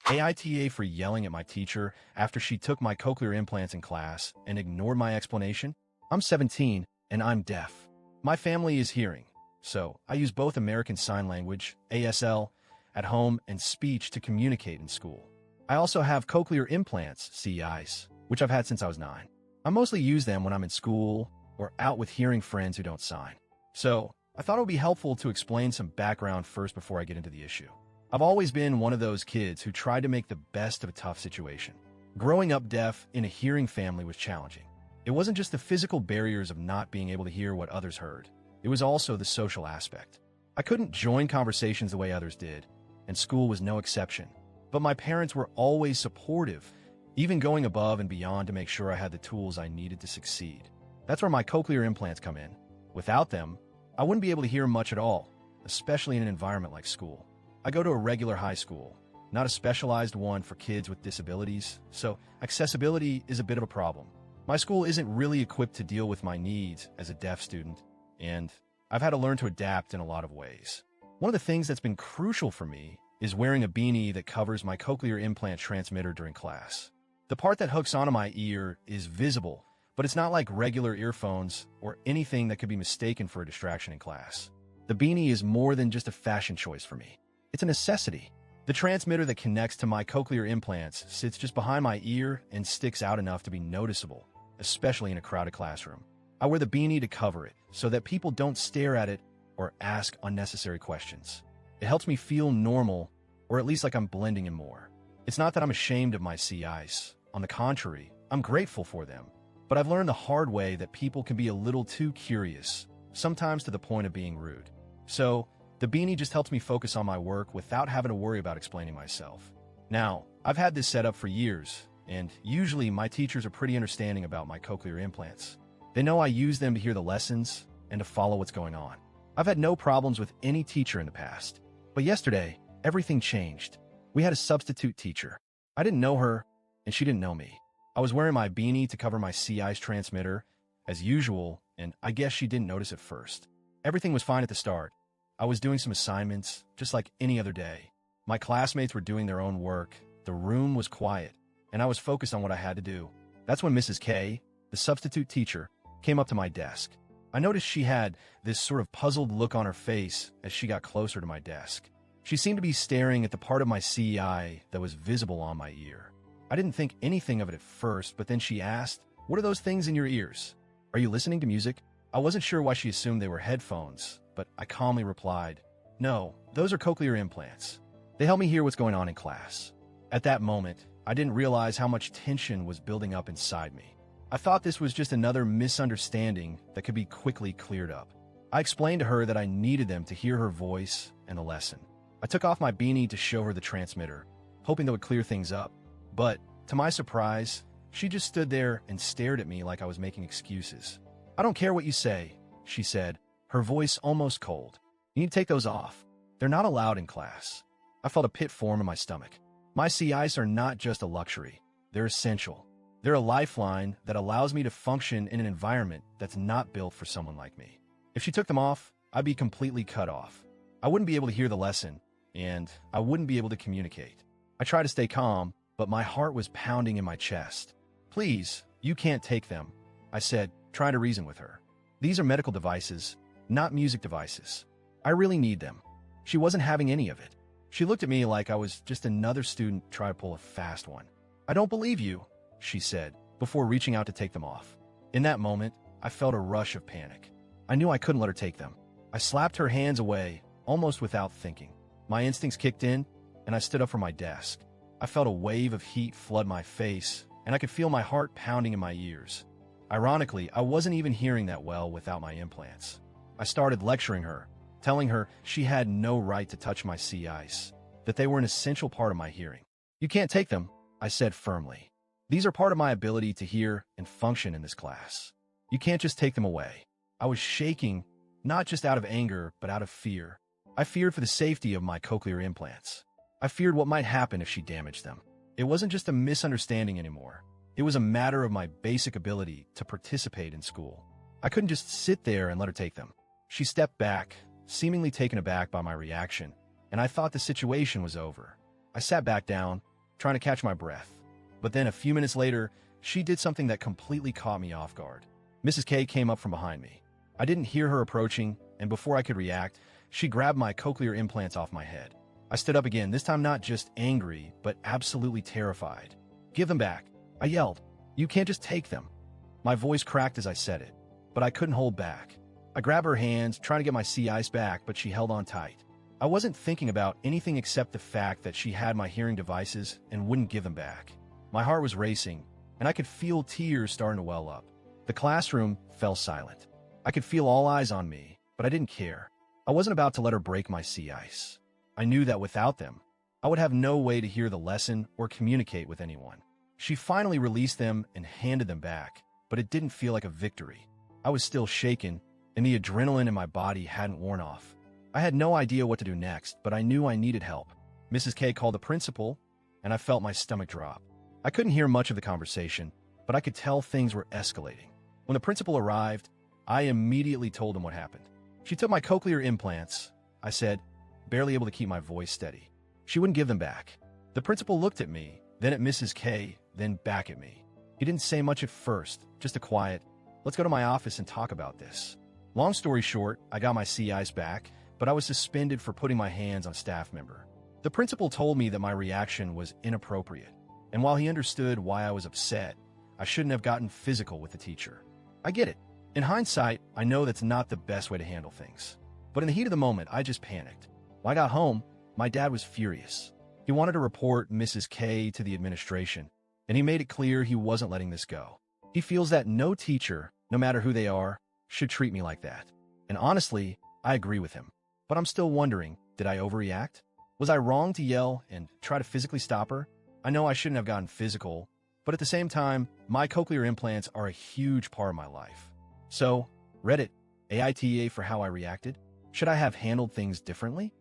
AITA for yelling at my teacher after she took my cochlear implants in class and ignored my explanation? I'm 17 and I'm deaf. My family is hearing, so I use both American Sign Language, ASL, at home and speech to communicate in school. I also have cochlear implants, CEIs, which I've had since I was 9. I mostly use them when I'm in school or out with hearing friends who don't sign. So I thought it would be helpful to explain some background first before I get into the issue. I've always been one of those kids who tried to make the best of a tough situation. Growing up deaf in a hearing family was challenging. It wasn't just the physical barriers of not being able to hear what others heard. It was also the social aspect. I couldn't join conversations the way others did, and school was no exception. But my parents were always supportive, even going above and beyond to make sure I had the tools I needed to succeed. That's where my cochlear implants come in. Without them, I wouldn't be able to hear much at all, especially in an environment like school. I go to a regular high school, not a specialized one for kids with disabilities, so accessibility is a bit of a problem. My school isn't really equipped to deal with my needs as a deaf student, and I've had to learn to adapt in a lot of ways. One of the things that's been crucial for me is wearing a beanie that covers my cochlear implant transmitter during class. The part that hooks onto my ear is visible, but it's not like regular earphones or anything that could be mistaken for a distraction in class. The beanie is more than just a fashion choice for me. It's a necessity. The transmitter that connects to my cochlear implants sits just behind my ear and sticks out enough to be noticeable, especially in a crowded classroom. I wear the beanie to cover it so that people don't stare at it or ask unnecessary questions. It helps me feel normal, or at least like I'm blending in more. It's not that I'm ashamed of my CIs. On the contrary, I'm grateful for them. But I've learned the hard way that people can be a little too curious, sometimes to the point of being rude. So, the beanie just helps me focus on my work without having to worry about explaining myself. Now, I've had this set up for years, and usually my teachers are pretty understanding about my cochlear implants. They know I use them to hear the lessons and to follow what's going on. I've had no problems with any teacher in the past. But yesterday, everything changed. We had a substitute teacher. I didn't know her, and she didn't know me. I was wearing my beanie to cover my CI's transmitter, as usual, and I guess she didn't notice at first. Everything was fine at the start. I was doing some assignments, just like any other day. My classmates were doing their own work, the room was quiet, and I was focused on what I had to do. That's when Mrs. K, the substitute teacher, came up to my desk. I noticed she had this sort of puzzled look on her face as she got closer to my desk. She seemed to be staring at the part of my CEI that was visible on my ear. I didn't think anything of it at first, but then she asked, "What are those things in your ears? Are you listening to music?" I wasn't sure why she assumed they were headphones, but I calmly replied, "No, those are cochlear implants. They help me hear what's going on in class." At that moment, I didn't realize how much tension was building up inside me. I thought this was just another misunderstanding that could be quickly cleared up. I explained to her that I needed them to hear her voice and the lesson. I took off my beanie to show her the transmitter, hoping that would clear things up. But, to my surprise, she just stood there and stared at me like I was making excuses. "I don't care what you say," she said, her voice almost cold. "You need to take those off. They're not allowed in class." I felt a pit form in my stomach. My CIs are not just a luxury. They're essential. They're a lifeline that allows me to function in an environment that's not built for someone like me. If she took them off, I'd be completely cut off. I wouldn't be able to hear the lesson, and I wouldn't be able to communicate. I tried to stay calm, but my heart was pounding in my chest. "Please, you can't take them," I said, trying to reason with her. "These are medical devices, not music devices. I really need them." She wasn't having any of it. She looked at me like I was just another student trying to pull a fast one. "I don't believe you," she said, before reaching out to take them off. In that moment, I felt a rush of panic. I knew I couldn't let her take them. I slapped her hands away, almost without thinking. My instincts kicked in, and I stood up from my desk. I felt a wave of heat flood my face, and I could feel my heart pounding in my ears. Ironically, I wasn't even hearing that well without my implants. I started lecturing her, telling her she had no right to touch my CIs, that they were an essential part of my hearing. "You can't take them," I said firmly. "These are part of my ability to hear and function in this class. You can't just take them away." I was shaking, not just out of anger, but out of fear. I feared for the safety of my cochlear implants. I feared what might happen if she damaged them. It wasn't just a misunderstanding anymore. It was a matter of my basic ability to participate in school. I couldn't just sit there and let her take them. She stepped back, seemingly taken aback by my reaction, and I thought the situation was over. I sat back down, trying to catch my breath. But then a few minutes later, she did something that completely caught me off guard. Mrs. K came up from behind me. I didn't hear her approaching, and before I could react, she grabbed my cochlear implants off my head. I stood up again, this time not just angry, but absolutely terrified. "Give them back," I yelled. "You can't just take them." My voice cracked as I said it, but I couldn't hold back. I grabbed her hands, trying to get my sea ice back, but she held on tight. I wasn't thinking about anything except the fact that she had my hearing devices and wouldn't give them back. My heart was racing, and I could feel tears starting to well up. The classroom fell silent. I could feel all eyes on me, but I didn't care. I wasn't about to let her break my sea ice. I knew that without them, I would have no way to hear the lesson or communicate with anyone. She finally released them and handed them back, but it didn't feel like a victory. I was still shaken, and the adrenaline in my body hadn't worn off. I had no idea what to do next, but I knew I needed help. Mrs. K called the principal, and I felt my stomach drop. I couldn't hear much of the conversation, but I could tell things were escalating. When the principal arrived, I immediately told him what happened. "She took my cochlear implants," I said, barely able to keep my voice steady. "She wouldn't give them back." The principal looked at me, then at Mrs. K, then back at me. He didn't say much at first, just a quiet, "Let's go to my office and talk about this." Long story short, I got my sea ice back, but I was suspended for putting my hands on a staff member. The principal told me that my reaction was inappropriate, and while he understood why I was upset, I shouldn't have gotten physical with the teacher. I get it. In hindsight, I know that's not the best way to handle things. But in the heat of the moment, I just panicked. When I got home, my dad was furious. He wanted to report Mrs. K to the administration, and he made it clear he wasn't letting this go. He feels that no teacher, no matter who they are, should treat me like that. And honestly, I agree with him. But I'm still wondering, did I overreact? Was I wrong to yell and try to physically stop her? I know I shouldn't have gotten physical, but at the same time, my cochlear implants are a huge part of my life. So, Reddit, AITA for how I reacted? Should I have handled things differently?